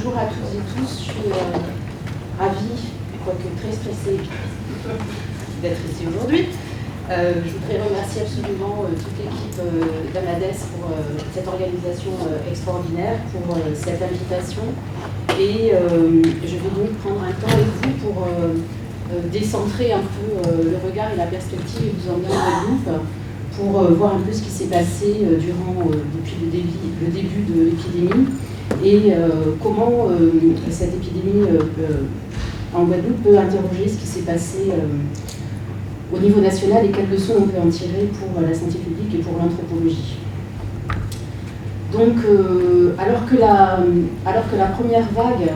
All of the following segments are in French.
bonjour à toutes et tous. Je suis ravie, quoique très stressée, d'être ici aujourd'hui. Je voudrais remercier absolument toute l'équipe d'Amades pour cette organisation extraordinaire, pour cette invitation. Et je vais donc prendre un temps avec vous pour décentrer un peu le regard et la perspective et vous emmener en Guadeloupe pour voir un peu ce qui s'est passé depuis le début de l'épidémie et comment cette épidémie en Guadeloupe peut interroger ce qui s'est passé au niveau national et quelles leçons on peut en tirer pour la santé publique et pour l'anthropologie. Donc, alors que la première vague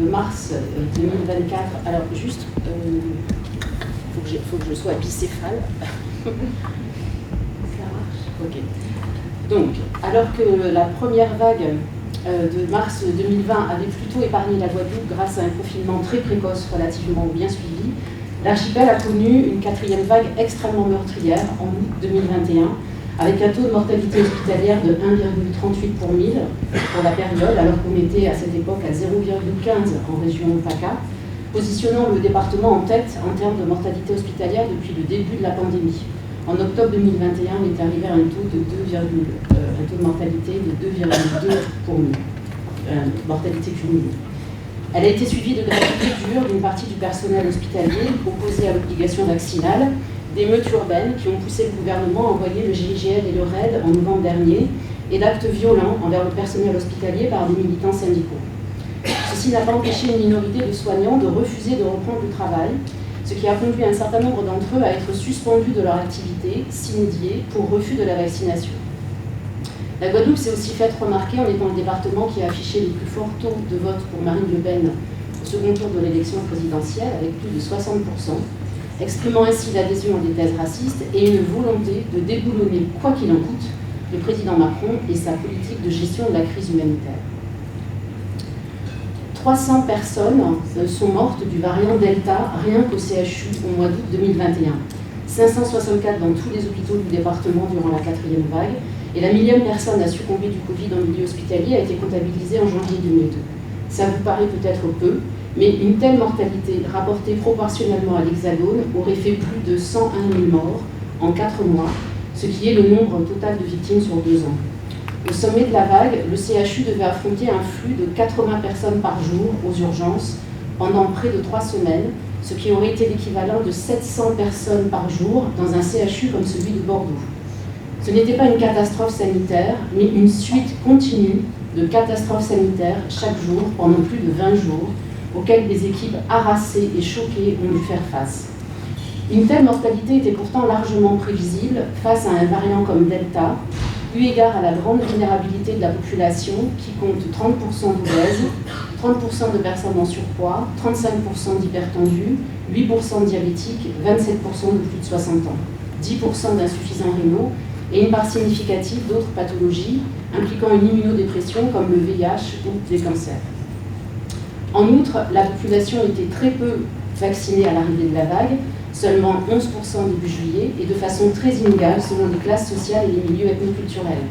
de mars 2024, alors juste, faut que je sois bicéphale. Ça marche? Ok. Donc, alors que la première vague de mars 2020 avait plutôt épargné la Guadeloupe grâce à un confinement très précoce relativement bien suivi, l'archipel a connu une quatrième vague extrêmement meurtrière en août 2021, avec un taux de mortalité hospitalière de 1,38 pour 1000 pour la période, alors qu'on était à cette époque à 0,15 en région PACA, positionnant le département en tête en termes de mortalité hospitalière depuis le début de la pandémie. En octobre 2021, on est arrivé à un taux de mortalité de 2,2 pour 1000, mortalité cumulée. Elle a été suivie de gratuité dure d'une partie du personnel hospitalier opposé à l'obligation vaccinale, d'émeutes urbaines qui ont poussé le gouvernement à envoyer le GIGN et le RAID en novembre dernier, et d'actes violents envers le personnel hospitalier par des militants syndicaux. Ceci n'a pas empêché une minorité de soignants de refuser de reprendre le travail, ce qui a conduit un certain nombre d'entre eux à être suspendus de leur activité, sine die, pour refus de la vaccination. La Guadeloupe s'est aussi faite remarquer en étant le département qui a affiché le plus fort taux de vote pour Marine Le Pen au second tour de l'élection présidentielle, avec plus de 60%, exprimant ainsi l'adhésion à des thèses racistes et une volonté de déboulonner, quoi qu'il en coûte, le président Macron et sa politique de gestion de la crise humanitaire. 300 personnes sont mortes du variant Delta rien qu'au CHU au mois d'août 2021. 564 dans tous les hôpitaux du département durant la quatrième vague, et la 1000e personne à succomber du Covid en milieu hospitalier a été comptabilisée en janvier 2002. Ça vous paraît peut-être peu, mais une telle mortalité rapportée proportionnellement à l'Hexagone aurait fait plus de 101 000 morts en 4 mois, ce qui est le nombre total de victimes sur 2 ans. Au sommet de la vague, le CHU devait affronter un flux de 80 personnes par jour aux urgences pendant près de 3 semaines, ce qui aurait été l'équivalent de 700 personnes par jour dans un CHU comme celui de Bordeaux. Ce n'était pas une catastrophe sanitaire, mais une suite continue de catastrophes sanitaires chaque jour pendant plus de 20 jours, auxquelles des équipes harassées et choquées ont dû faire face. Une telle mortalité était pourtant largement prévisible face à un variant comme Delta, eu égard à la grande vulnérabilité de la population qui compte 30% d'obèses, 30% de personnes en surpoids, 35% d'hypertendus, 8% de diabétiques, 27% de plus de 60 ans, 10% d'insuffisants rénaux et une part significative d'autres pathologies impliquant une immunodépression comme le VIH ou les cancers. En outre, la population était très peu vaccinée à l'arrivée de la vague, seulement 11% début juillet, et de façon très inégale selon les classes sociales et les milieux ethnoculturels.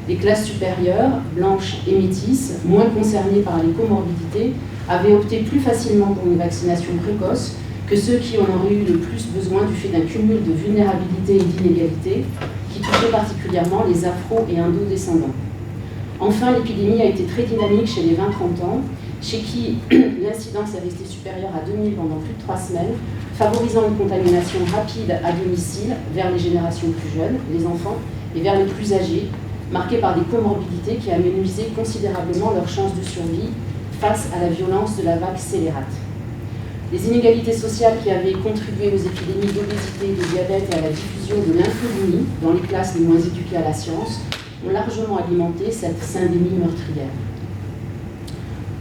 Les classes supérieures, blanches et métisses, moins concernées par les comorbidités, avaient opté plus facilement pour une vaccination précoce que ceux qui en auraient eu le plus besoin du fait d'un cumul de vulnérabilité et d'inégalité qui touchait particulièrement les afro- et indo-descendants. Enfin, l'épidémie a été très dynamique chez les 20-30 ans, chez qui l'incidence est restée supérieure à 2000 pendant plus de 3 semaines, favorisant une contamination rapide à domicile vers les générations plus jeunes, les enfants, et vers les plus âgés, marqués par des comorbidités qui amenuisaient considérablement leurs chances de survie face à la violence de la vague scélérate. Les inégalités sociales qui avaient contribué aux épidémies d'obésité, de diabète et à la diffusion de l'infodémie dans les classes les moins éduquées à la science ont largement alimenté cette syndémie meurtrière.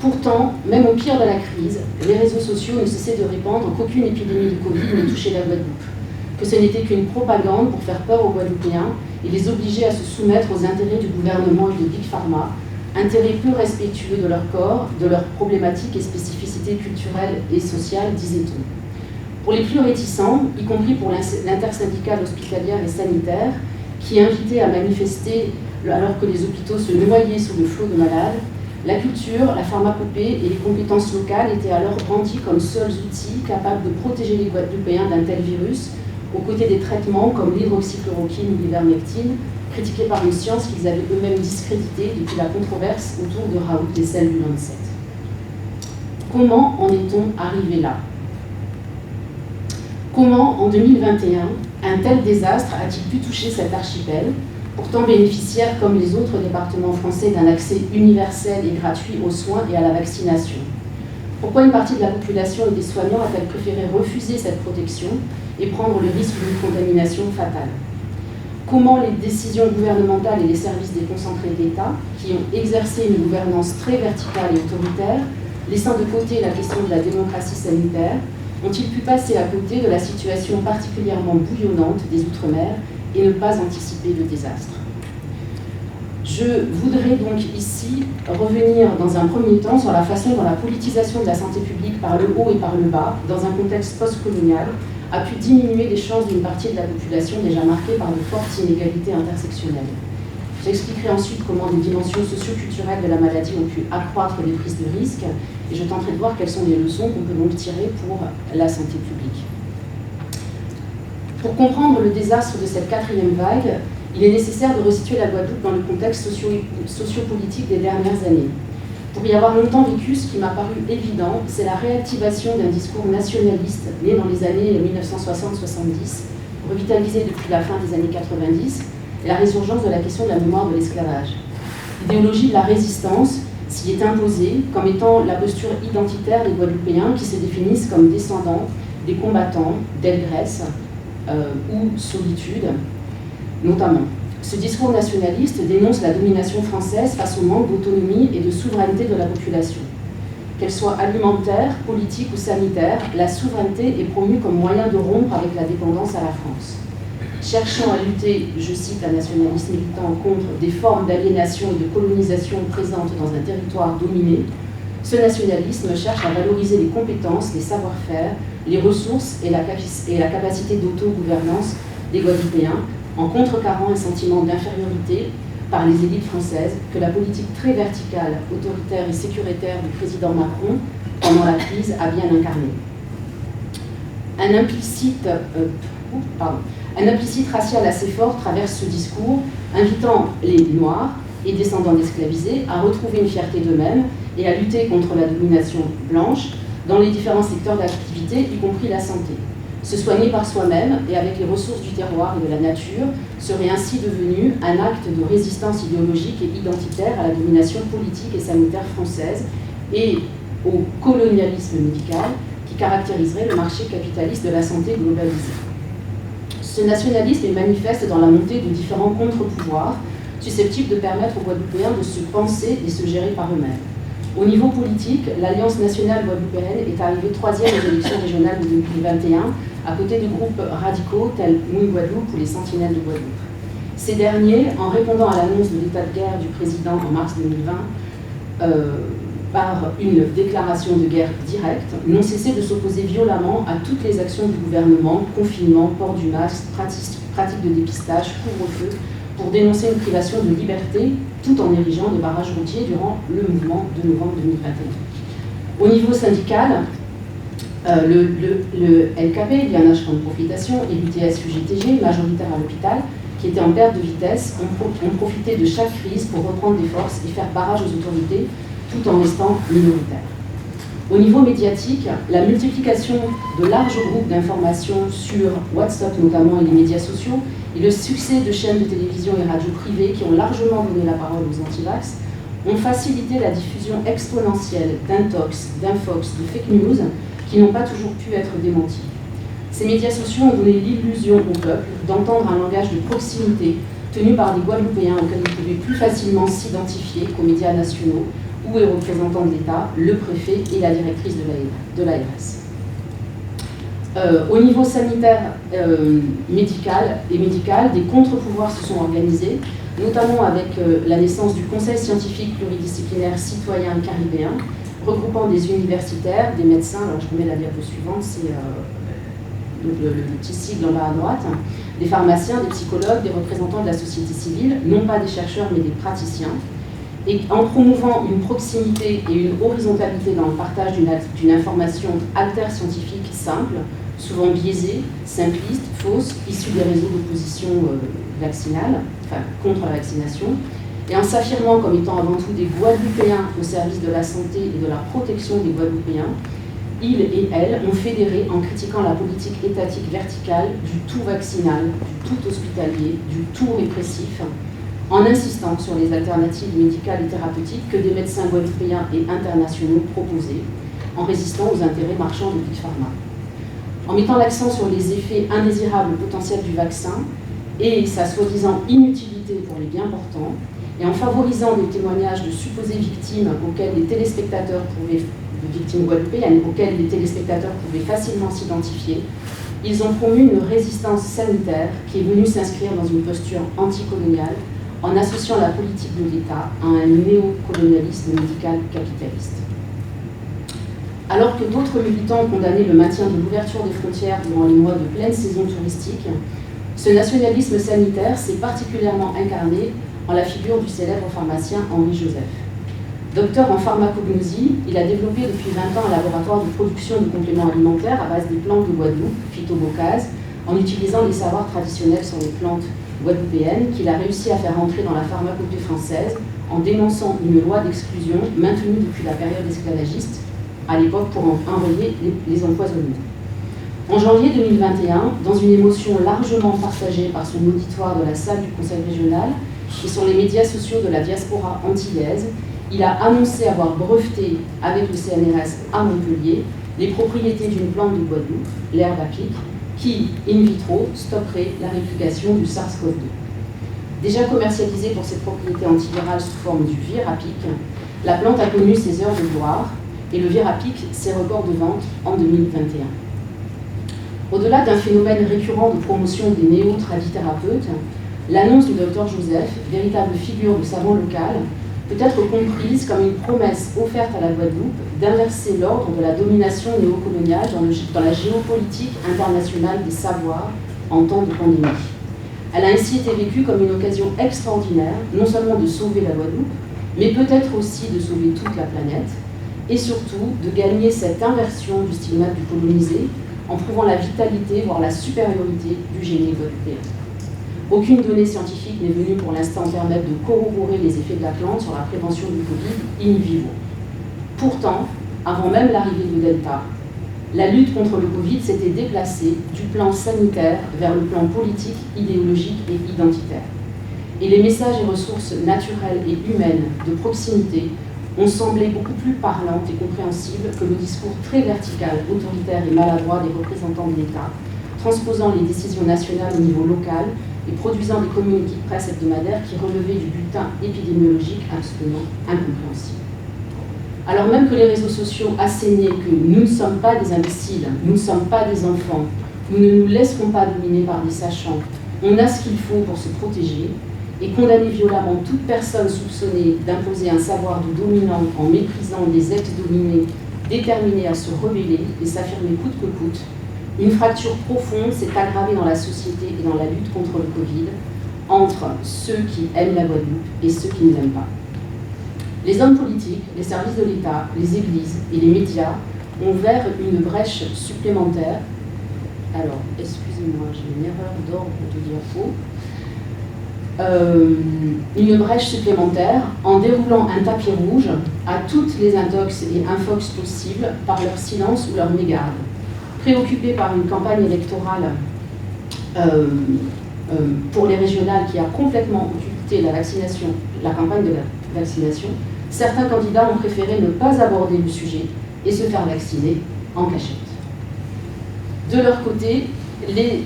Pourtant, même au pire de la crise, les réseaux sociaux ne cessaient de répandre qu'aucune épidémie de Covid ne touchait la Guadeloupe, que ce n'était qu'une propagande pour faire peur aux Guadeloupéens et les obliger à se soumettre aux intérêts du gouvernement et de Big Pharma, intérêts peu respectueux de leur corps, de leurs problématiques et spécificités culturelles et sociales, disait-on. Pour les plus réticents, y compris pour l'intersyndicale hospitalière et sanitaire, qui invitait à manifester alors que les hôpitaux se noyaient sous le flot de malades, La culture, la pharmacopée et les compétences locales étaient alors brandies comme seuls outils capables de protéger les Guadeloupéens d'un tel virus, aux côtés des traitements comme l'hydroxychloroquine ou l'ivermectine, critiqués par une science qu'ils avaient eux-mêmes discréditée depuis la controverse autour de Raoult et celle du Lancet. Comment en est-on arrivé là? Comment, en 2021, un tel désastre a-t-il pu toucher cet archipel, pourtant bénéficiaire, comme les autres départements français, d'un accès universel et gratuit aux soins et à la vaccination? Pourquoi une partie de la population et des soignants a-t-elle préféré refuser cette protection et prendre le risque d'une contamination fatale? Comment les décisions gouvernementales et les services déconcentrés d'État, qui ont exercé une gouvernance très verticale et autoritaire, laissant de côté la question de la démocratie sanitaire, ont-ils pu passer à côté de la situation particulièrement bouillonnante des Outre-mer et ne pas anticiper le désastre? Je voudrais donc ici revenir dans un premier temps sur la façon dont la politisation de la santé publique par le haut et par le bas, dans un contexte post-colonial, a pu diminuer les chances d'une partie de la population déjà marquée par de fortes inégalités intersectionnelles. J'expliquerai ensuite comment les dimensions socio-culturelles de la maladie ont pu accroître les prises de risques et je tenterai de voir quelles sont les leçons qu'on peut donc tirer pour la santé publique. Pour comprendre le désastre de cette quatrième vague, il est nécessaire de resituer la Guadeloupe dans le contexte sociopolitique des dernières années. Pour y avoir longtemps vécu, ce qui m'a paru évident, c'est la réactivation d'un discours nationaliste né dans les années 1960-70, revitalisé depuis la fin des années 90, et la résurgence de la question de la mémoire de l'esclavage. L'idéologie de la résistance s'y est imposée comme étant la posture identitaire des Guadeloupéens qui se définissent comme descendants des combattants d'Elgrès ou Solitude, notamment. Ce discours nationaliste dénonce la domination française face au manque d'autonomie et de souveraineté de la population. Qu'elle soit alimentaire, politique ou sanitaire, la souveraineté est promue comme moyen de rompre avec la dépendance à la France. Cherchant à lutter, je cite un nationaliste militant, contre des formes d'aliénation et de colonisation présentes dans un territoire dominé, ce nationalisme cherche à valoriser les compétences, les savoir-faire, les ressources et la capacité d'autogouvernance des Guadeloupéens, en contrecarrant un sentiment d'infériorité par les élites françaises que la politique très verticale, autoritaire et sécuritaire du président Macron, pendant la crise, a bien incarné. Un implicite racial assez fort traverse ce discours, invitant les Noirs et descendants d'esclavisés à retrouver une fierté d'eux-mêmes et à lutter contre la domination blanche dans les différents secteurs d'activité, y compris la santé. Se soigner par soi-même et avec les ressources du terroir et de la nature serait ainsi devenu un acte de résistance idéologique et identitaire à la domination politique et sanitaire française et au colonialisme médical qui caractériserait le marché capitaliste de la santé globalisée. Ce nationalisme est manifeste dans la montée de différents contre-pouvoirs susceptibles de permettre aux Guadeloupéens de se penser et se gérer par eux-mêmes. Au niveau politique, l'Alliance nationale guadeloupéenne est arrivée troisième aux élections régionales de 2021, à côté de groupes radicaux tels Moon Guadeloupe ou les Sentinelles de Guadeloupe. Ces derniers, en répondant à l'annonce de l'état de guerre du président en mars 2020, par une déclaration de guerre directe, n'ont cessé de s'opposer violemment à toutes les actions du gouvernement, confinement, port du masque, pratique de dépistage, couvre-feu, pour dénoncer une privation de liberté, tout en érigeant des barrages routiers durant le mouvement de novembre 2021. Au niveau syndical, le LKP, Lianage contre Profitation, et l'UTS-UGTG, majoritaire à l'hôpital, qui étaient en perte de vitesse, ont profité de chaque crise pour reprendre des forces et faire barrage aux autorités, tout en restant minoritaires. Au niveau médiatique, la multiplication de larges groupes d'informations sur WhatsApp notamment et les médias sociaux, et le succès de chaînes de télévision et radios privées qui ont largement donné la parole aux antivax, ont facilité la diffusion exponentielle d'intox, d'infox, de fake news qui n'ont pas toujours pu être démentis. Ces médias sociaux ont donné l'illusion au peuple d'entendre un langage de proximité tenu par des Guadeloupéens auxquels ils pouvaient plus facilement s'identifier qu'aux médias nationaux ou aux représentants de l'État, le préfet et la directrice de l'ARS. Au niveau sanitaire, médical, des contre-pouvoirs se sont organisés, notamment avec la naissance du Conseil scientifique pluridisciplinaire citoyen caribéen, regroupant des universitaires, des médecins, alors je remets la diapo suivante, c'est le petit sigle en bas à droite, des pharmaciens, des psychologues, des représentants de la société civile, non pas des chercheurs mais des praticiens, et en promouvant une proximité et une horizontalité dans le partage d'une information alter-scientifique simple, souvent biaisée, simpliste, fausse, issue des réseaux d'opposition vaccinale, enfin contre la vaccination, et en s'affirmant comme étant avant tout des Guadeloupéens au service de la santé et de la protection des Guadeloupéens, ils et elles ont fédéré en critiquant la politique étatique verticale du tout vaccinal, du tout hospitalier, du tout répressif, en insistant sur les alternatives médicales et thérapeutiques que des médecins guadeloupéens et internationaux proposaient, en résistant aux intérêts marchands de Big Pharma. En mettant l'accent sur les effets indésirables potentiels du vaccin et sa soi-disant inutilité pour les bien portants, et en favorisant des témoignages de supposées victimes auxquelles les téléspectateurs pouvaient, de victimes guadeloupéennes, auxquelles les téléspectateurs pouvaient facilement s'identifier, ils ont promu une résistance sanitaire qui est venue s'inscrire dans une posture anticoloniale en associant la politique de l'État à un néocolonialisme médical capitaliste. Alors que d'autres militants ont condamné le maintien de l'ouverture des frontières durant les mois de pleine saison touristique, ce nationalisme sanitaire s'est particulièrement incarné en la figure du célèbre pharmacien Henri Joseph. Docteur en pharmacognosie, il a développé depuis 20 ans un laboratoire de production de compléments alimentaires à base des plantes de Guadeloupe, phytobocase, en utilisant les savoirs traditionnels sur les plantes guadeloupéennes qu'il a réussi à faire entrer dans la pharmacopée française en dénonçant une loi d'exclusion maintenue depuis la période esclavagiste, à l'époque pour enrayer les empoisonnements. En janvier 2021, dans une émotion largement partagée par son auditoire de la salle du Conseil régional et sur les médias sociaux de la diaspora antillaise, il a annoncé avoir breveté avec le CNRS à Montpellier les propriétés d'une plante de Guadeloupe, l'herbe à pic, qui, in vitro, stopperait la réplication du SARS-CoV-2. Déjà commercialisée pour ses propriétés antivirales sous forme du Virapic, la plante a connu ses heures de gloire et le Virapic ses records de vente en 2021. Au-delà d'un phénomène récurrent de promotion des néo-tradithérapeutes, l'annonce du Dr Joseph, véritable figure de savant local, peut être comprise comme une promesse offerte à la Guadeloupe d'inverser l'ordre de la domination néocoloniale dans la géopolitique internationale des savoirs en temps de pandémie. Elle a ainsi été vécue comme une occasion extraordinaire, non seulement de sauver la Guadeloupe, mais peut-être aussi de sauver toute la planète, et surtout de gagner cette inversion du stigmate du colonisé en prouvant la vitalité, voire la supériorité du génie guadeloupéen. Aucune donnée scientifique n'est venue pour l'instant permettre de corroborer les effets de la plante sur la prévention du Covid in vivo. Pourtant, avant même l'arrivée du Delta, la lutte contre le Covid s'était déplacée du plan sanitaire vers le plan politique, idéologique et identitaire. Et les messages et ressources naturelles et humaines de proximité ont semblé beaucoup plus parlantes et compréhensibles que le discours très vertical, autoritaire et maladroit des représentants de l'État, transposant les décisions nationales au niveau local et produisant des communiqués de presse hebdomadaires qui relevaient du bulletin épidémiologique absolument incompréhensible. Alors même que les réseaux sociaux assénaient que nous ne sommes pas des imbéciles, nous ne sommes pas des enfants, nous ne nous laisserons pas dominer par des sachants, on a ce qu'il faut pour se protéger, et condamner violemment toute personne soupçonnée d'imposer un savoir de dominant en méprisant les ex-dominés déterminés à se rebeller et s'affirmer coûte que coûte, une fracture profonde s'est aggravée dans la société et dans la lutte contre le Covid entre ceux qui aiment la Guadeloupe et ceux qui ne l'aiment pas. Les hommes politiques, les services de l'État, les églises et les médias ont ouvert une brèche supplémentaire. Alors, excusez-moi, j'ai une erreur d'ordre de diapo. Une brèche supplémentaire en déroulant un tapis rouge à toutes les intox et infox possibles par leur silence ou leur mégarde. Préoccupés par une campagne électorale pour les régionales qui a complètement occulté la campagne de la vaccination, certains candidats ont préféré ne pas aborder le sujet et se faire vacciner en cachette. De leur côté, les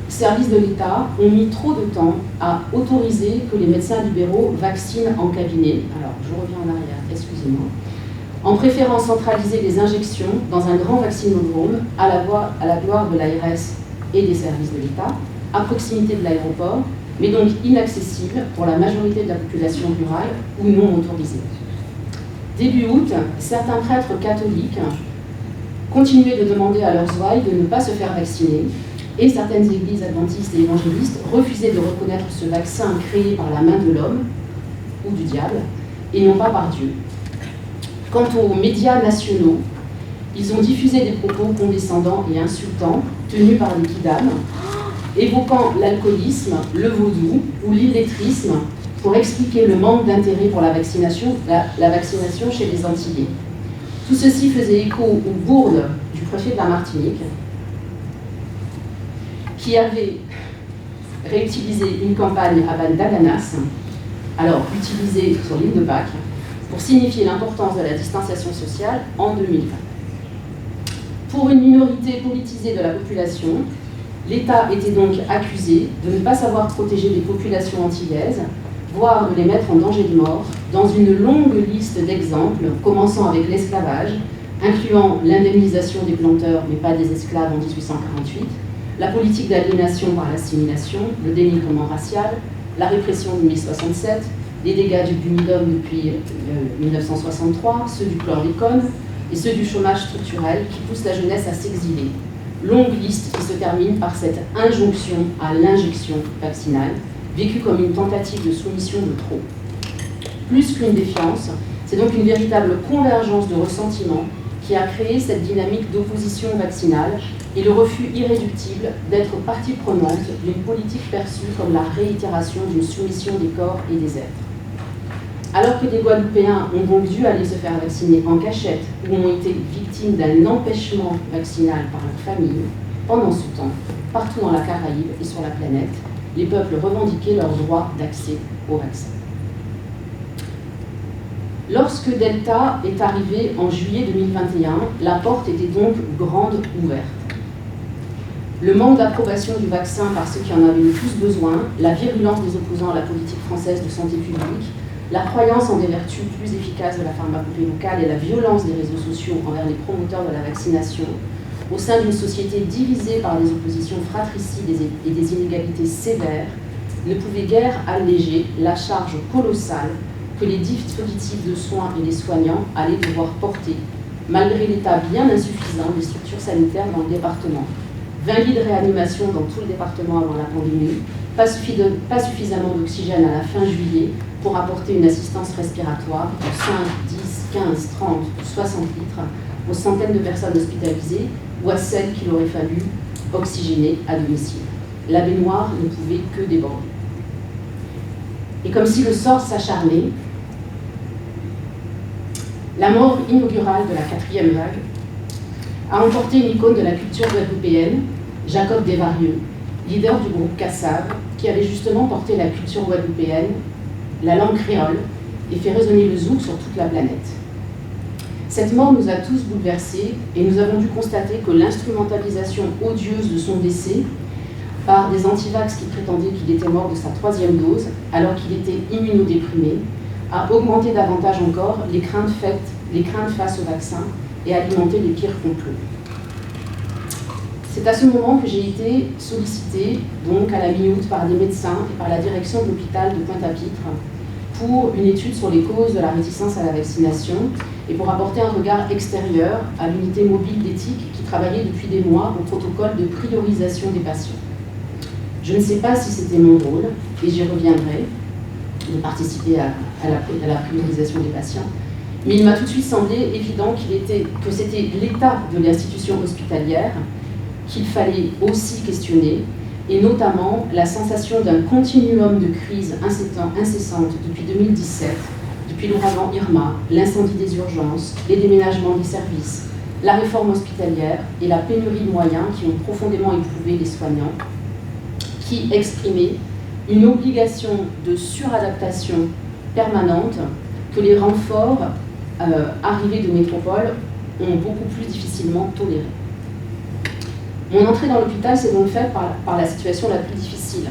services de l'État ont mis trop de temps à autoriser que les médecins libéraux vaccinent en cabinet. Alors, je reviens en arrière, excusez-moi. En préférant centraliser les injections dans un grand vaccinodrome à la gloire de l'ARS et des services de l'État, à proximité de l'aéroport, mais donc inaccessible pour la majorité de la population rurale ou non autorisée. Début août, certains prêtres catholiques continuaient de demander à leurs ouailles de ne pas se faire vacciner, et certaines églises adventistes et évangélistes refusaient de reconnaître ce vaccin créé par la main de l'homme ou du diable et non pas par Dieu. Quant aux médias nationaux, ils ont diffusé des propos condescendants et insultants tenus par des kidams, évoquant l'alcoolisme, le vaudou ou l'illettrisme pour expliquer le manque d'intérêt pour la vaccination chez les Antillais. Tout ceci faisait écho aux bourdes du préfet de la Martinique, qui avait réutilisé une campagne à base d'ananas, alors utilisée sur l'île de Pâques, pour signifier l'importance de la distanciation sociale en 2020. Pour une minorité politisée de la population, l'État était donc accusé de ne pas savoir protéger les populations antillaises, voire de les mettre en danger de mort, dans une longue liste d'exemples, commençant avec l'esclavage, incluant l'indemnisation des planteurs, mais pas des esclaves en 1848, la politique d'aliénation par l'assimilation, le dénigrement racial, la répression de 1067, les dégâts du Bumidum depuis 1963, ceux du chlordécone et ceux du chômage structurel qui poussent la jeunesse à s'exiler. Longue liste qui se termine par cette injonction à l'injection vaccinale, vécue comme une tentative de soumission de trop. Plus qu'une défiance, c'est donc une véritable convergence de ressentiments qui a créé cette dynamique d'opposition vaccinale et le refus irréductible d'être partie prenante d'une politique perçue comme la réitération d'une soumission des corps et des êtres. Alors que des Guadeloupéens ont donc dû aller se faire vacciner en cachette ou ont été victimes d'un empêchement vaccinal par leur famille, pendant ce temps, partout dans la Caraïbe et sur la planète, les peuples revendiquaient leur droit d'accès au vaccin. Lorsque Delta est arrivé en juillet 2021, la porte était donc grande ouverte. Le manque d'approbation du vaccin par ceux qui en avaient le plus besoin, la virulence des opposants à la politique française de santé publique, la croyance en des vertus plus efficaces de la pharmacopée locale et la violence des réseaux sociaux envers les promoteurs de la vaccination, au sein d'une société divisée par des oppositions fratricides et des inégalités sévères, ne pouvaient guère alléger la charge colossale que les dispositifs de soins et les soignants allaient devoir porter, malgré l'état bien insuffisant des structures sanitaires dans le département. 20 lits de réanimation dans tout le département avant la pandémie, pas suffisamment d'oxygène à la fin juillet pour apporter une assistance respiratoire de 5, 10, 15, 30 ou 60 litres aux centaines de personnes hospitalisées ou à celles qu'il aurait fallu oxygéner à domicile. La baignoire ne pouvait que déborder. Et comme si le sort s'acharnait, la mort inaugurale de la 4e vague a emporté une icône de la culture guadeloupéenne, Jacob Desvarieux, leader du groupe Kassav, qui avait justement porté la culture guadeloupéenne, la langue créole, et fait résonner le zouk sur toute la planète. Cette mort nous a tous bouleversés et nous avons dû constater que l'instrumentalisation odieuse de son décès par des antivax qui prétendaient qu'il était mort de sa 3e dose alors qu'il était immunodéprimé a augmenté davantage encore les craintes face au vaccin et alimenté les pires complots. C'est à ce moment que j'ai été sollicitée, donc à la mi-août, par des médecins et par la direction de l'hôpital de Pointe-à-Pitre pour une étude sur les causes de la réticence à la vaccination et pour apporter un regard extérieur à l'unité mobile d'éthique qui travaillait depuis des mois au protocole de priorisation des patients. Je ne sais pas si c'était mon rôle, et j'y reviendrai, de participer à la priorisation des patients, mais il m'a tout de suite semblé évident que c'était l'état de l'institution hospitalière qu'il fallait aussi questionner, et notamment la sensation d'un continuum de crise incessante depuis 2017, depuis l'ouragan Irma, l'incendie des urgences, les déménagements des services, la réforme hospitalière et la pénurie de moyens qui ont profondément éprouvé les soignants, qui exprimaient une obligation de suradaptation permanente que les renforts arrivés de métropole ont beaucoup plus difficilement toléré. Mon entrée dans l'hôpital s'est donc faite par la situation la plus difficile,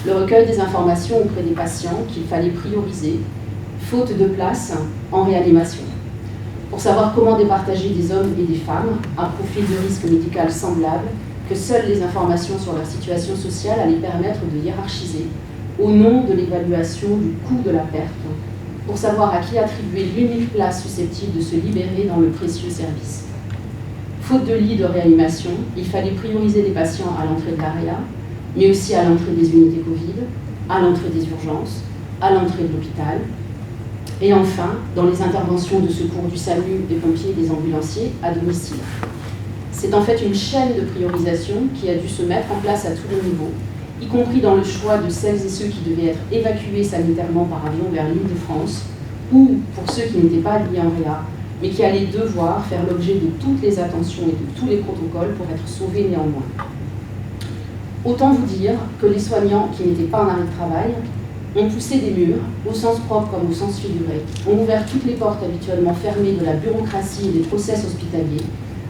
le recueil des informations auprès des patients qu'il fallait prioriser, faute de place en réanimation, pour savoir comment départager des hommes et des femmes à profil de risque médical semblable que seules les informations sur leur situation sociale allaient permettre de hiérarchiser au nom de l'évaluation du coût de la perte, pour savoir à qui attribuer l'unique place susceptible de se libérer dans le précieux service. Faute de lits de réanimation, il fallait prioriser les patients à l'entrée de l'AREA, mais aussi à l'entrée des unités Covid, à l'entrée des urgences, à l'entrée de l'hôpital, Et enfin, dans les interventions de secours du SAMU, des pompiers et des ambulanciers à domicile. C'est en fait une chaîne de priorisation qui a dû se mettre en place à tous les niveaux, y compris dans le choix de celles et ceux qui devaient être évacués sanitairement par avion vers l'Île-de-France, ou pour ceux qui n'étaient pas liés en réa, mais qui allaient devoir faire l'objet de toutes les attentions et de tous les protocoles pour être sauvés néanmoins. Autant vous dire que les soignants qui n'étaient pas en arrêt de travail ont poussé des murs, au sens propre comme au sens figuré, ont ouvert toutes les portes habituellement fermées de la bureaucratie et des process hospitaliers,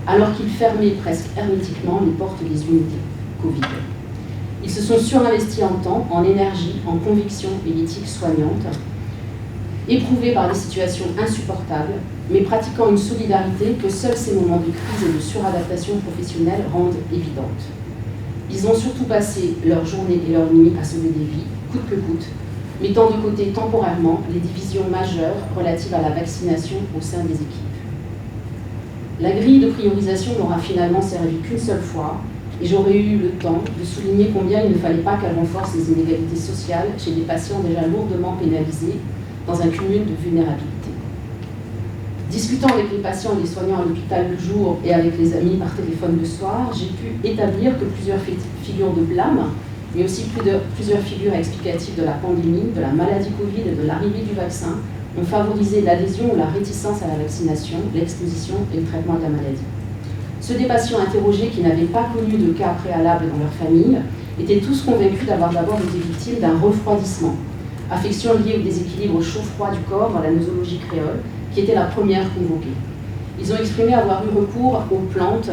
alors qu'ils fermaient presque hermétiquement les portes des unités Covid. Ils se sont surinvestis en temps, en énergie, en conviction et éthique soignante, éprouvés par des situations insupportables, mais pratiquant une solidarité que seuls ces moments de crise et de suradaptation professionnelle rendent évidente. Ils ont surtout passé leur journée et leur nuit à sauver des vies, coûte que coûte, mettant de côté temporairement les divisions majeures relatives à la vaccination au sein des équipes. La grille de priorisation n'aura finalement servi qu'une seule fois, et j'aurais eu le temps de souligner combien il ne fallait pas qu'elle renforce les inégalités sociales chez des patients déjà lourdement pénalisés dans un cumul de vulnérabilité. Discutant avec les patients et les soignants à l'hôpital le jour et avec les amis par téléphone le soir, j'ai pu établir que plusieurs figures de blâme, mais aussi plusieurs figures explicatives de la pandémie, de la maladie Covid et de l'arrivée du vaccin ont favorisé l'adhésion ou la réticence à la vaccination, l'exposition et le traitement de la maladie. Ceux des patients interrogés qui n'avaient pas connu de cas préalables dans leur famille étaient tous convaincus d'avoir d'abord été victimes d'un refroidissement, affection liée au déséquilibre chaud-froid du corps dans la nosologie créole, qui était la première convoquée. Ils ont exprimé avoir eu recours aux plantes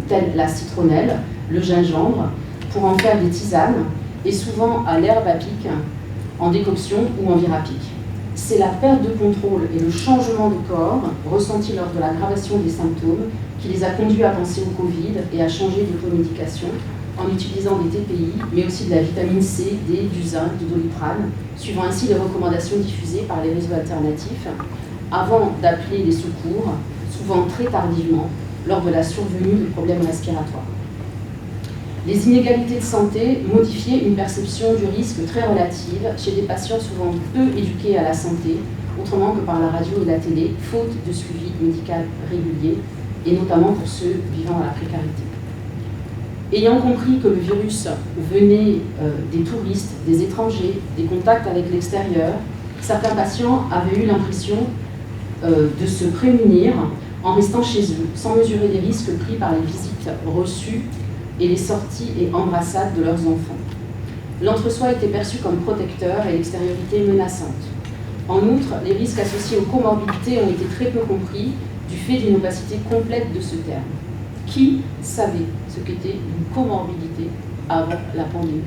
telles la citronnelle, le gingembre, pour en faire des tisanes, et souvent à l'herbe à pic, en décoction ou en virapique. C'est la perte de contrôle et le changement de corps ressenti lors de l'aggravation des symptômes qui les a conduits à penser au Covid et à changer d'automédication en utilisant des TPI, mais aussi de la vitamine C, D, du zinc, du doliprane, suivant ainsi les recommandations diffusées par les réseaux alternatifs, avant d'appeler les secours, souvent très tardivement, lors de la survenue de problèmes respiratoires. Les inégalités de santé modifiaient une perception du risque très relative chez des patients souvent peu éduqués à la santé, autrement que par la radio et la télé, faute de suivi médical régulier, et notamment pour ceux vivant à la précarité. Ayant compris que le virus venait des touristes, des étrangers, des contacts avec l'extérieur, certains patients avaient eu l'impression de se prémunir en restant chez eux, sans mesurer les risques pris par les visites reçues et les sorties et embrassades de leurs enfants. L'entre-soi était perçu comme protecteur et l'extériorité menaçante. En outre, les risques associés aux comorbidités ont été très peu compris du fait d'une opacité complète de ce terme. Qui savait ce qu'était une comorbidité avant la pandémie?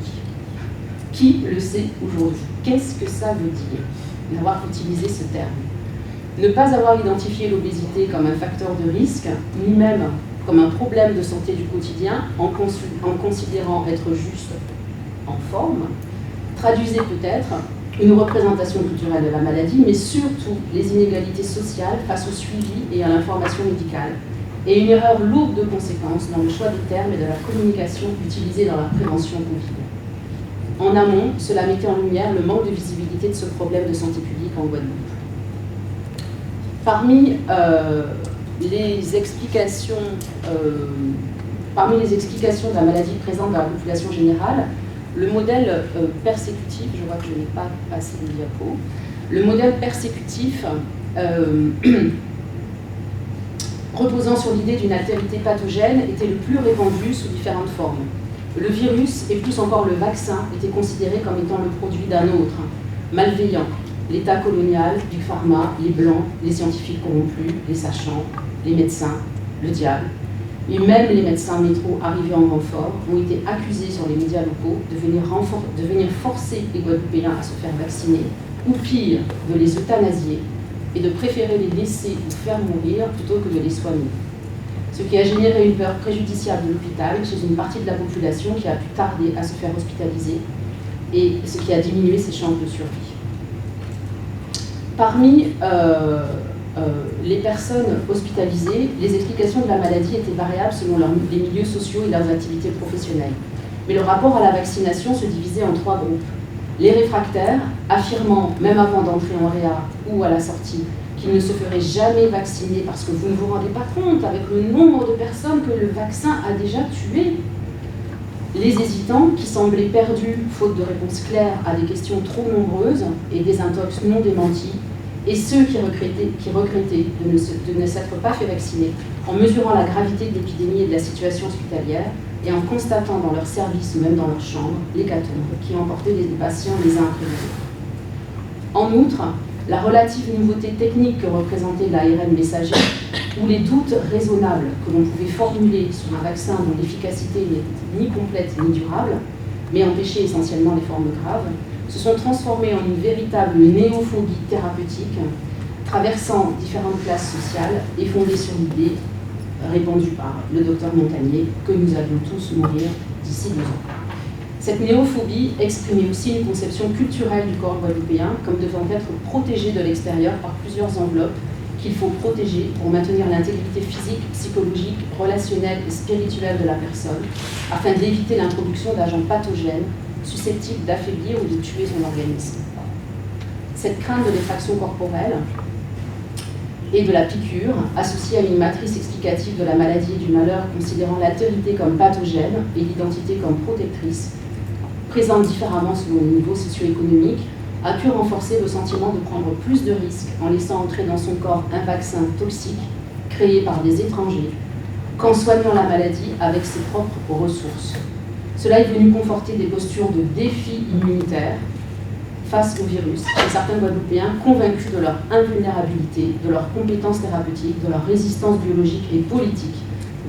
Qui le sait aujourd'hui? Qu'est-ce que ça veut dire d'avoir utilisé ce terme? Ne pas avoir identifié l'obésité comme un facteur de risque, ni même comme un problème de santé du quotidien, en considérant être juste en forme, traduisait peut-être une représentation culturelle de la maladie, mais surtout les inégalités sociales face au suivi et à l'information médicale, et une erreur lourde de conséquences dans le choix des termes et de la communication utilisée dans la prévention Covid. En amont, cela mettait en lumière le manque de visibilité de ce problème de santé publique en Guadeloupe. Parmi les explications de la maladie présente dans la population générale, le modèle persécutif, je vois que je n'ai pas passé le diapo, le modèle persécutif reposant sur l'idée d'une altérité pathogène était le plus répandu sous différentes formes. Le virus, et plus encore le vaccin, étaient considérés comme étant le produit d'un autre, malveillant, l'État colonial, Big Pharma, les Blancs, les scientifiques corrompus, les sachants, les médecins, le diable. Et même les médecins métro arrivés en renfort ont été accusés sur les médias locaux de venir forcer les Guadeloupéens à se faire vacciner, ou pire, de les euthanasier, et de préférer les laisser ou faire mourir plutôt que de les soigner. Ce qui a généré une peur préjudiciable de l'hôpital chez une partie de la population qui a pu tarder à se faire hospitaliser, et ce qui a diminué ses chances de survie. Parmi les personnes hospitalisées, les explications de la maladie étaient variables selon les milieux sociaux et leurs activités professionnelles. Mais le rapport à la vaccination se divisait en trois groupes. Les réfractaires, affirmant, même avant d'entrer en réa ou à la sortie, qu'ils ne se feraient jamais vacciner parce que vous ne vous rendez pas compte avec le nombre de personnes que le vaccin a déjà tuées. Les hésitants, qui semblaient perdus, faute de réponses claires à des questions trop nombreuses et des intox non démentis, et ceux qui regrettaient de ne s'être pas fait vacciner, en mesurant la gravité de l'épidémie et de la situation hospitalière, et en constatant dans leurs services ou même dans leurs chambres l'hécatombe qui emportait les patients les uns après les autres. En outre, la relative nouveauté technique que représentait l'ARN messager, ou les doutes raisonnables que l'on pouvait formuler sur un vaccin dont l'efficacité n'était ni complète ni durable, mais empêchait essentiellement les formes graves, se sont transformés en une véritable néophobie thérapeutique, traversant différentes classes sociales et fondée sur l'idée, répandue par le docteur Montagnier, que nous allions tous mourir d'ici 2 ans. Cette néophobie exprimait aussi une conception culturelle du corps guadeloupéen comme devant être protégé de l'extérieur par plusieurs enveloppes qu'il faut protéger pour maintenir l'intégrité physique, psychologique, relationnelle et spirituelle de la personne, afin d'éviter l'introduction d'agents pathogènes susceptibles d'affaiblir ou de tuer son organisme. Cette crainte de l'effraction corporelle et de la piqûre, associée à une matrice explicative de la maladie et du malheur considérant l'altérité comme pathogène et l'identité comme protectrice, présente différemment selon le niveau socio-économique, a pu renforcer le sentiment de prendre plus de risques en laissant entrer dans son corps un vaccin toxique créé par des étrangers, qu'en soignant la maladie avec ses propres ressources. Cela est venu conforter des postures de défi immunitaire face au virus chez certains Guadeloupéens convaincus de leur invulnérabilité, de leurs compétences thérapeutiques, de leur résistance biologique et politique,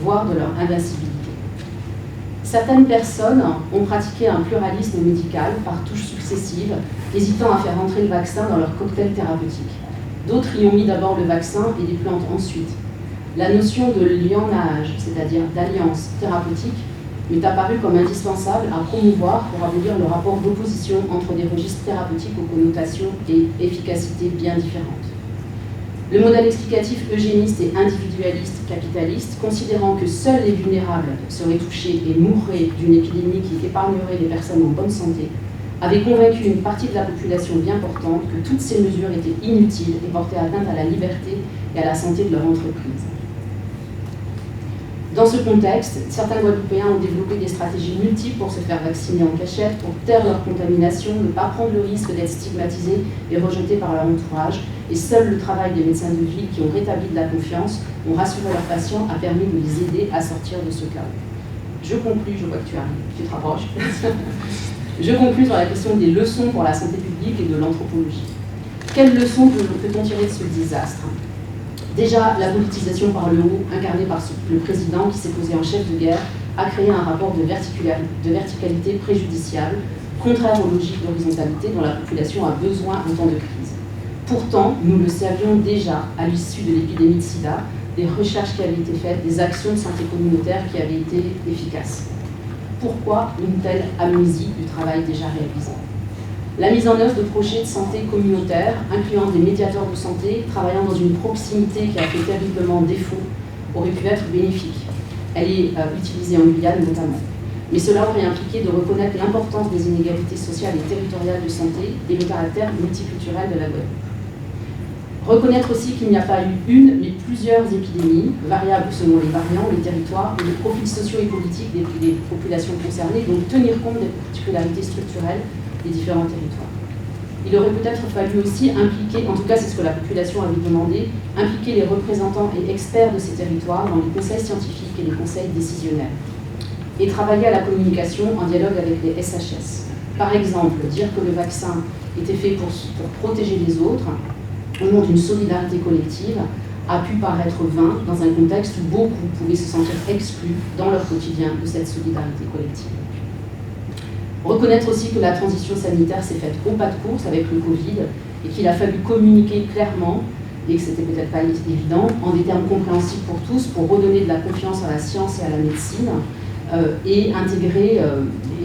voire de leur invincibilité. Certaines personnes ont pratiqué un pluralisme médical par touches successives, hésitant à faire entrer le vaccin dans leur cocktail thérapeutique. D'autres y ont mis d'abord le vaccin et les plantes ensuite. La notion de lianage, c'est-à-dire d'alliance thérapeutique, m'est apparue comme indispensable à promouvoir pour abolir le rapport d'opposition entre des registres thérapeutiques aux connotations et efficacités bien différentes. Le modèle explicatif eugéniste et individualiste capitaliste, considérant que seuls les vulnérables seraient touchés et mourraient d'une épidémie qui épargnerait les personnes en bonne santé, avait convaincu une partie de la population bien portante que toutes ces mesures étaient inutiles et portaient atteinte à la liberté et à la santé de leur entreprise. Dans ce contexte, certains Guadeloupéens ont développé des stratégies multiples pour se faire vacciner en cachette, pour taire leur contamination, ne pas prendre le risque d'être stigmatisés et rejetés par leur entourage. Et seul le travail des médecins de ville qui ont rétabli de la confiance, ont rassuré leurs patients, a permis de les aider à sortir de ce chaos. Je conclus, je vois que tu arrives, tu te rapproches. Je conclus sur la question des leçons pour la santé publique et de l'anthropologie. Quelles leçons peut-on tirer de ce désastre ? Déjà, la politisation par le haut, incarnée par le président qui s'est posé en chef de guerre, a créé un rapport de verticalité préjudiciable, contraire aux logiques d'horizontalité dont la population a besoin en temps de crise. Pourtant, nous le savions déjà à l'issue de l'épidémie de sida, des recherches qui avaient été faites, des actions de santé communautaire qui avaient été efficaces. Pourquoi une telle amnésie du travail déjà réalisé ? La mise en œuvre de projets de santé communautaire, incluant des médiateurs de santé, travaillant dans une proximité qui a fait terriblement défaut, aurait pu être bénéfique. Elle est utilisée en Guyane notamment. Mais cela aurait impliqué de reconnaître l'importance des inégalités sociales et territoriales de santé et le caractère multiculturel de la Guadeloupe. Reconnaître aussi qu'il n'y a pas eu une, mais plusieurs épidémies, variables selon les variants, les territoires et les profils sociaux et politiques des populations concernées, donc tenir compte des particularités structurelles des différents territoires. Il aurait peut-être fallu aussi impliquer, en tout cas c'est ce que la population avait demandé, impliquer les représentants et experts de ces territoires dans les conseils scientifiques et les conseils décisionnels, et travailler à la communication en dialogue avec les SHS. Par exemple, dire que le vaccin était fait pour protéger les autres, au nom d'une solidarité collective, a pu paraître vain dans un contexte où beaucoup pouvaient se sentir exclus dans leur quotidien de cette solidarité collective. Reconnaître aussi que la transition sanitaire s'est faite au pas de course avec le Covid et qu'il a fallu communiquer clairement, et que c'était peut-être pas évident, en des termes compréhensibles pour tous, pour redonner de la confiance à la science et à la médecine et intégrer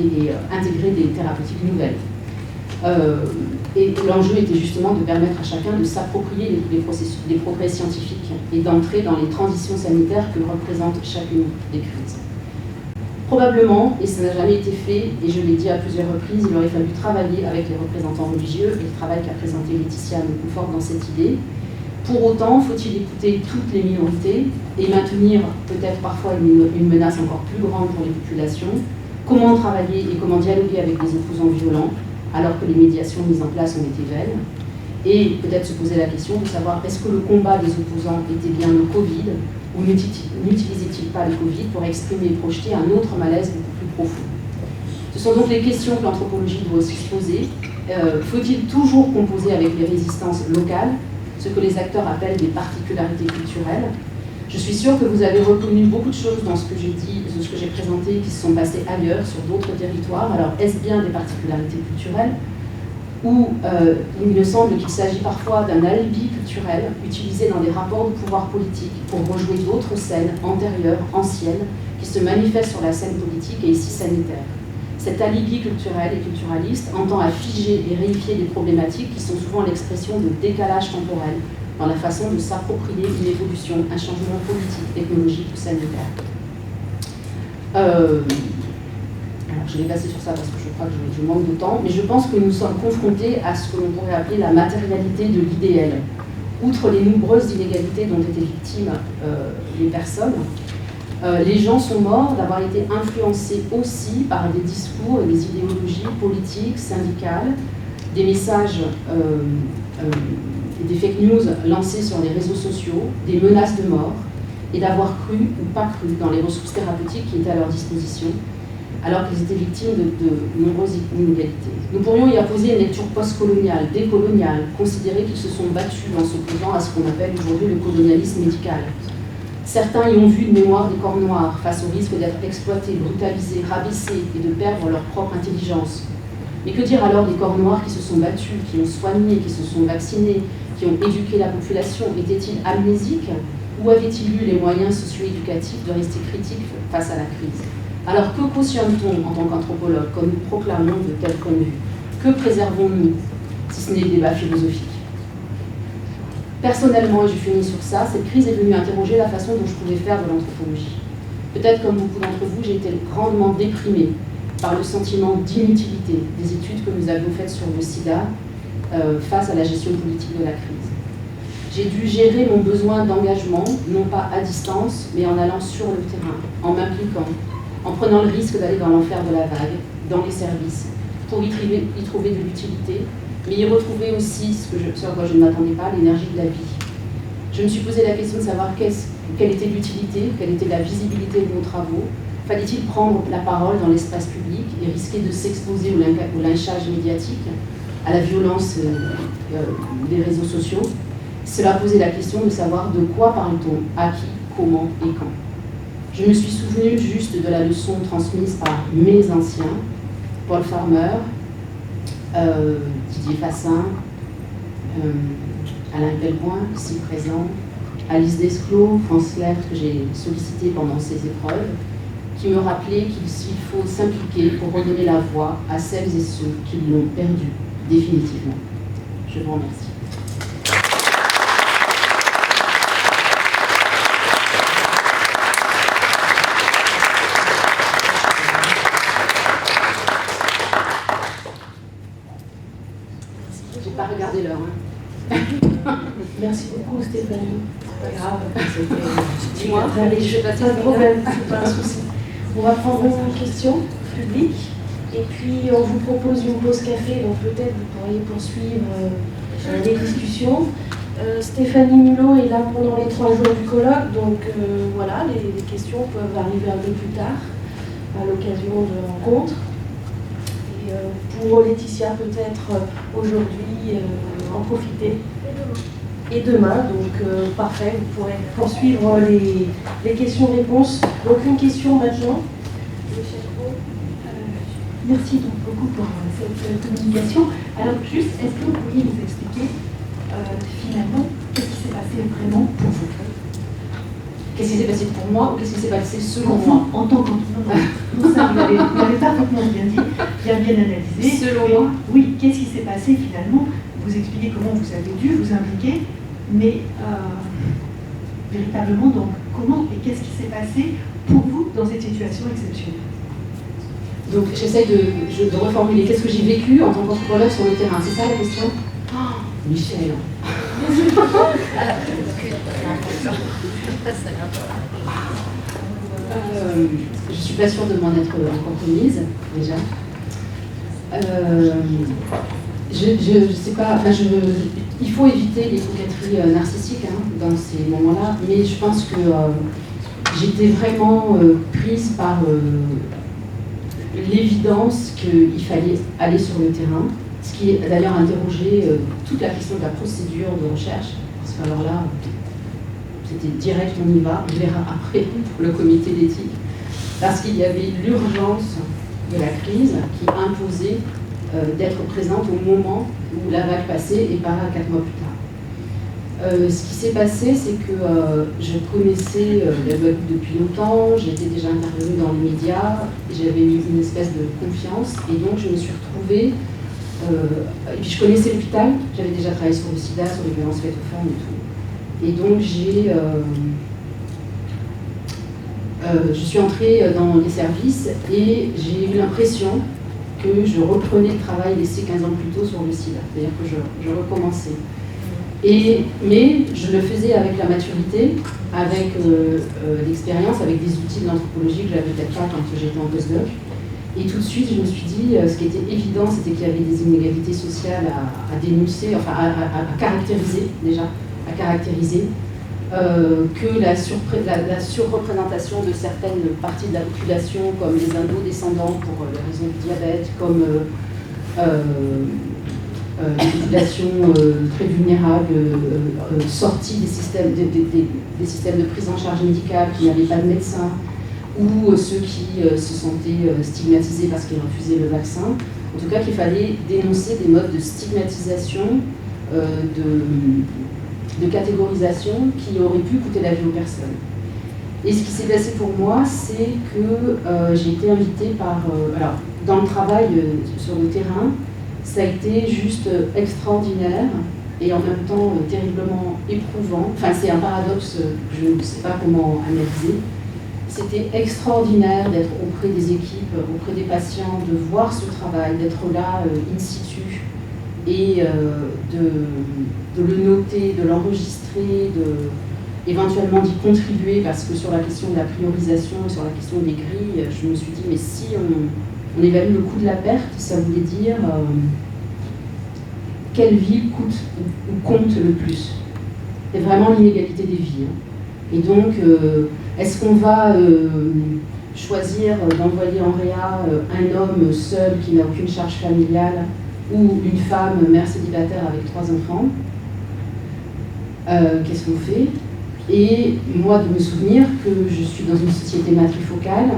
des thérapeutiques nouvelles. Et l'enjeu était justement de permettre à chacun de s'approprier les progrès scientifiques et d'entrer dans les transitions sanitaires que représente chacune des crises. Probablement, et ça n'a jamais été fait, et je l'ai dit à plusieurs reprises, il aurait fallu travailler avec les représentants religieux, et le travail qu'a présenté Laetitia me conforte dans cette idée. Pour autant, faut-il écouter toutes les minorités et maintenir peut-être parfois une menace encore plus grande pour les populations? Comment travailler et comment dialoguer avec des opposants violents alors que les médiations mises en place ont été vaines? Et peut-être se poser la question de savoir est-ce que le combat des opposants était bien le Covid ou n'utilisait-il pas le Covid pour exprimer et projeter un autre malaise beaucoup plus profond? Ce sont donc les questions que l'anthropologie doit aussi se poser. Faut-il toujours composer avec les résistances locales, ce que les acteurs appellent des particularités culturelles? Je suis sûre que vous avez reconnu beaucoup de choses dans ce que j'ai dit, de ce que j'ai présenté, qui se sont passées ailleurs, sur d'autres territoires. Alors, est-ce bien des particularités culturelles? Ou il me semble qu'il s'agit parfois d'un alibi culturel utilisé dans des rapports de pouvoir politique pour rejouer d'autres scènes antérieures, anciennes, qui se manifestent sur la scène politique et ici sanitaire. Cet alibi culturel et culturaliste entend à figer et réifier des problématiques qui sont souvent l'expression de décalage temporel dans la façon de s'approprier une évolution, un changement politique, technologique ou sanitaire. Alors je vais passer sur ça parce que je crois que je manque de temps, mais je pense que nous sommes confrontés à ce que l'on pourrait appeler la matérialité de l'idéal. Outre les nombreuses inégalités dont étaient victimes les personnes, les gens sont morts d'avoir été influencés aussi par des discours et des idéologies politiques, syndicales, des messages et des fake news lancés sur les réseaux sociaux, des menaces de mort, et d'avoir cru ou pas cru dans les ressources thérapeutiques qui étaient à leur disposition, alors qu'ils étaient victimes de nombreuses inégalités. Nous pourrions y apposer une lecture postcoloniale, décoloniale, considérer qu'ils se sont battus en s'opposant à ce qu'on appelle aujourd'hui le colonialisme médical. Certains y ont vu une mémoire des corps noirs face au risque d'être exploités, brutalisés, rabaissés et de perdre leur propre intelligence. Mais que dire alors des corps noirs qui se sont battus, qui ont soigné, qui se sont vaccinés, qui ont éduqué la population? Étaient-ils amnésiques ou avaient-ils eu les moyens socio-éducatifs de rester critiques face à la crise? Alors que cautionne-t-on en tant qu'anthropologue quand nous proclamons de tels points de vue? Que préservons-nous, si ce n'est le débat philosophique? Personnellement, et je finis sur ça, cette crise est venue interroger la façon dont je pouvais faire de l'anthropologie. Peut-être comme beaucoup d'entre vous, j'ai été grandement déprimée par le sentiment d'inutilité des études que nous avions faites sur le sida face à la gestion politique de la crise. J'ai dû gérer mon besoin d'engagement, non pas à distance, mais en allant sur le terrain, en m'impliquant, en prenant le risque d'aller dans l'enfer de la vague, dans les services, pour y trouver de l'utilité, mais y retrouver aussi ce à quoi je ne m'attendais pas, l'énergie de la vie. Je me suis posé la question de savoir quelle était l'utilité, quelle était la visibilité de nos travaux. Fallait-il prendre la parole dans l'espace public et risquer de s'exposer au lynchage médiatique, à la violence des réseaux sociaux? Cela posait la question de savoir de quoi parle-t-on, à qui, comment et quand. Je me suis souvenue juste de la leçon transmise par mes anciens, Paul Farmer, Didier Fassin, Alain Pellepoint, ici présent, Alice Desclos, France Lèvres, que j'ai sollicité pendant ces épreuves, qui me rappelaient qu'il faut s'impliquer pour redonner la voix à celles et ceux qui l'ont perdue définitivement. Je vous remercie. J'ai pas regardé l'heure. Merci beaucoup Stéphanie. C'est pas grave. Dis-moi. Allez, je vais passer. Pas de problème, c'est pas un souci. On va prendre une question publique et puis on vous propose une pause café, donc peut-être vous pourriez poursuivre les discussions. Stéphanie Mulot est là pendant les 3 jours du colloque, donc voilà, les questions peuvent arriver un peu plus tard à l'occasion de rencontres. Et pour Laetitia, peut-être aujourd'hui en profiter. Et demain, donc parfait, vous pourrez poursuivre les questions-réponses. Donc une question maintenant. Merci donc beaucoup pour cette communication. Alors juste, est-ce que vous pourriez nous expliquer finalement qu'est-ce qui s'est passé vraiment pour vous? Qu'est-ce qui s'est passé pour moi ou qu'est-ce qui s'est passé selon moi? En tant qu'entrepreneur. Non, ça, vous l'avez parfaitement bien dit, bien analysé. Selon moi? Oui, qu'est-ce qui s'est passé finalement? Vous expliquez comment vous avez dû vous impliquer, mais véritablement, donc, comment et qu'est-ce qui s'est passé pour vous dans cette situation exceptionnelle? Donc j'essaye de reformuler. Qu'est-ce que j'ai vécu en tant qu'anthropologue sur le terrain? C'est ça la question? Oh, Michel. Je suis pas sûre de m'en être encore remise, déjà. Je sais pas, il faut éviter les coquetteries narcissiques dans ces moments-là, mais je pense que j'étais vraiment prise par l'évidence qu'il fallait aller sur le terrain, ce qui a d'ailleurs interrogé toute la question de la procédure de recherche, parce qu'alors là, c'était direct, on y va, on verra après pour le comité d'éthique, parce qu'il y avait l'urgence de la crise qui imposait d'être présente au moment où la vague passait et pas 4 mois plus tard. Ce qui s'est passé, c'est que je connaissais la Guadeloupe depuis longtemps, j'étais déjà intervenue dans les médias, j'avais eu une espèce de confiance, et donc je me suis retrouvée, et puis je connaissais l'hôpital, j'avais déjà travaillé sur le sida, sur les violences faites aux femmes et tout. Et donc je suis entrée dans les services et j'ai eu l'impression que je reprenais le travail laissé 15 ans plus tôt sur le sida, c'est-à-dire que je recommençais. Mais je le faisais avec la maturité, avec l'expérience, avec des outils de l'anthropologie que je n'avais peut-être pas quand j'étais en postdoc. Et tout de suite, je me suis dit, ce qui était évident, c'était qu'il y avait des inégalités sociales à dénoncer, enfin à caractériser déjà, que la surreprésentation de certaines parties de la population, comme les indo-descendants pour les raisons du diabète, comme les populations très vulnérables, sorties des systèmes de prise en charge médicale, qui n'avaient pas de médecin, ou ceux qui se sentaient stigmatisés parce qu'ils refusaient le vaccin. En tout cas, qu'il fallait dénoncer des modes de stigmatisation, de catégorisation qui auraient pu coûter la vie aux personnes. Et ce qui s'est passé pour moi, c'est que j'ai été invitée par... alors, dans le travail sur le terrain, ça a été juste extraordinaire et en même temps terriblement éprouvant. Enfin, c'est un paradoxe, je ne sais pas comment analyser. C'était extraordinaire d'être auprès des équipes, auprès des patients, de voir ce travail, d'être là in situ et de le noter, de l'enregistrer, éventuellement d'y contribuer, parce que sur la question de la priorisation et sur la question des grilles, je me suis dit, mais si on évalue le coût de la perte, ça voulait dire quelle ville coûte ou compte le plus. C'est vraiment l'inégalité des vies. Et donc, est-ce qu'on va choisir d'envoyer en réa un homme seul qui n'a aucune charge familiale ou une femme mère célibataire avec 3 enfants? Qu'est-ce qu'on fait? Et moi, de me souvenir que je suis dans une société matrifocale,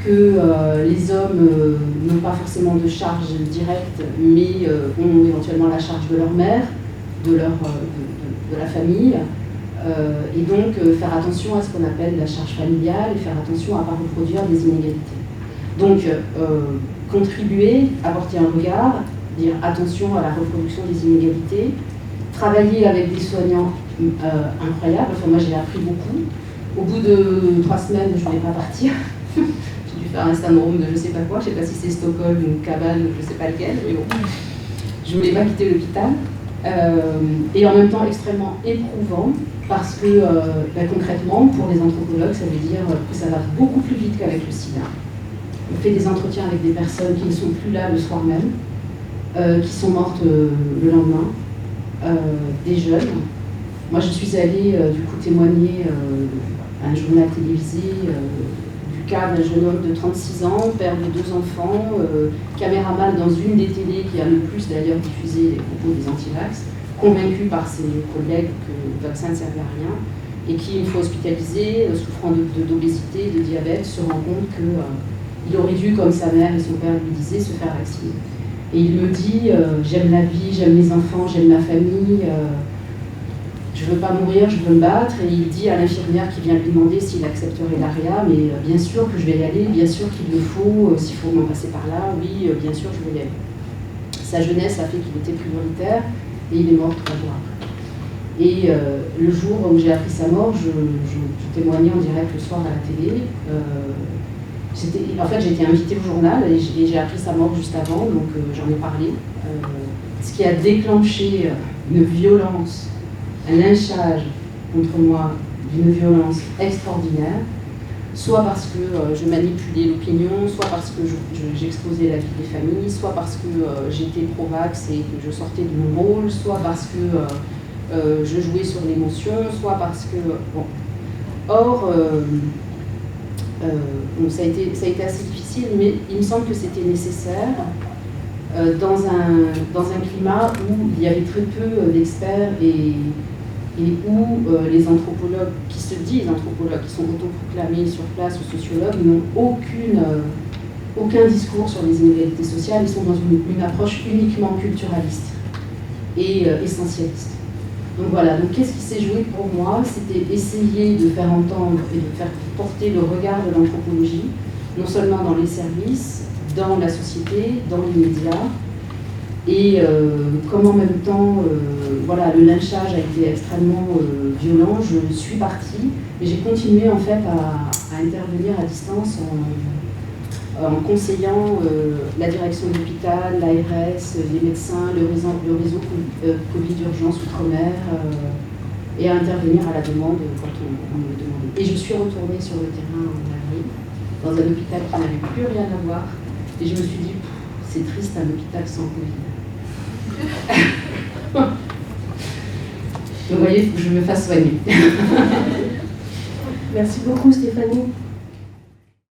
que les hommes n'ont pas forcément de charge directe, mais ont éventuellement la charge de leur mère, de la famille, et donc faire attention à ce qu'on appelle la charge familiale et faire attention à ne pas reproduire des inégalités. Donc, contribuer, apporter un regard, dire attention à la reproduction des inégalités, travailler avec des soignants incroyables. Enfin, moi, j'ai appris beaucoup. Au bout de 3 semaines, je ne voulais pas partir. J'ai dû faire un syndrome de je ne sais pas quoi. Je ne sais pas si c'est Stockholm ou Cabane, je ne sais pas lequel, mais bon. Je ne voulais pas quitter l'hôpital. Et en même temps, extrêmement éprouvant, parce que concrètement, pour les anthropologues, ça veut dire que ça va beaucoup plus vite qu'avec le sida. On fait des entretiens avec des personnes qui ne sont plus là le soir même, qui sont mortes le lendemain. Des jeunes. Moi, je suis allée du coup témoigner à un journal télévisé du cas d'un jeune homme de 36 ans, père de 2 enfants, caméraman dans une des télés qui a le plus d'ailleurs diffusé les propos des anti-vax, convaincu par ses collègues que le vaccin ne servait à rien, et qui, une fois hospitalisé, souffrant d'obésité, de diabète, se rend compte qu'il aurait dû, comme sa mère et son père lui disaient, se faire vacciner. Et il me dit, j'aime la vie, j'aime mes enfants, j'aime ma famille, je ne veux pas mourir, je veux me battre. Et il dit à l'infirmière qui vient lui demander s'il accepterait l'ARIA, mais bien sûr que je vais y aller, bien sûr qu'il le faut, s'il faut m'en passer par là, oui, bien sûr je vais y aller. Sa jeunesse a fait qu'il était prioritaire et il est mort 3 jours après. Et le jour où j'ai appris sa mort, je témoignais en direct le soir à la télé. En fait, j'ai été invitée au journal et j'ai appris sa mort juste avant, donc j'en ai parlé. Ce qui a déclenché une violence, un lynchage contre moi, d'une violence extraordinaire, soit parce que je manipulais l'opinion, soit parce que j'exposais la vie des familles, soit parce que j'étais pro-vax et que je sortais de mon rôle, soit parce que je jouais sur l'émotion, soit parce que... Bon. Or, bon, ça a été assez difficile, mais il me semble que c'était nécessaire dans un climat où il y avait très peu d'experts et où les anthropologues qui se disent anthropologues, qui sont autoproclamés sur place ou sociologues, n'ont aucun discours sur les inégalités sociales. Ils sont dans une approche uniquement culturaliste et essentialiste. Donc voilà, donc qu'est-ce qui s'est joué pour moi? C'était essayer de faire entendre et de faire porter le regard de l'anthropologie, non seulement dans les services, dans la société, dans les médias, et comme en même temps, voilà, le lynchage a été extrêmement violent, je suis partie, mais j'ai continué en fait à intervenir à distance en conseillant la direction de l'hôpital, l'ARS, les médecins, le réseau Covid d'urgence outre-mer, et à intervenir à la demande quand on me le demandait. Et je suis retournée sur le terrain en avril, dans un hôpital qui n'avait plus rien à voir, et je me suis dit, c'est triste un hôpital sans Covid. Vous voyez, il faut que je me fasse soigner. Merci beaucoup Stéphanie.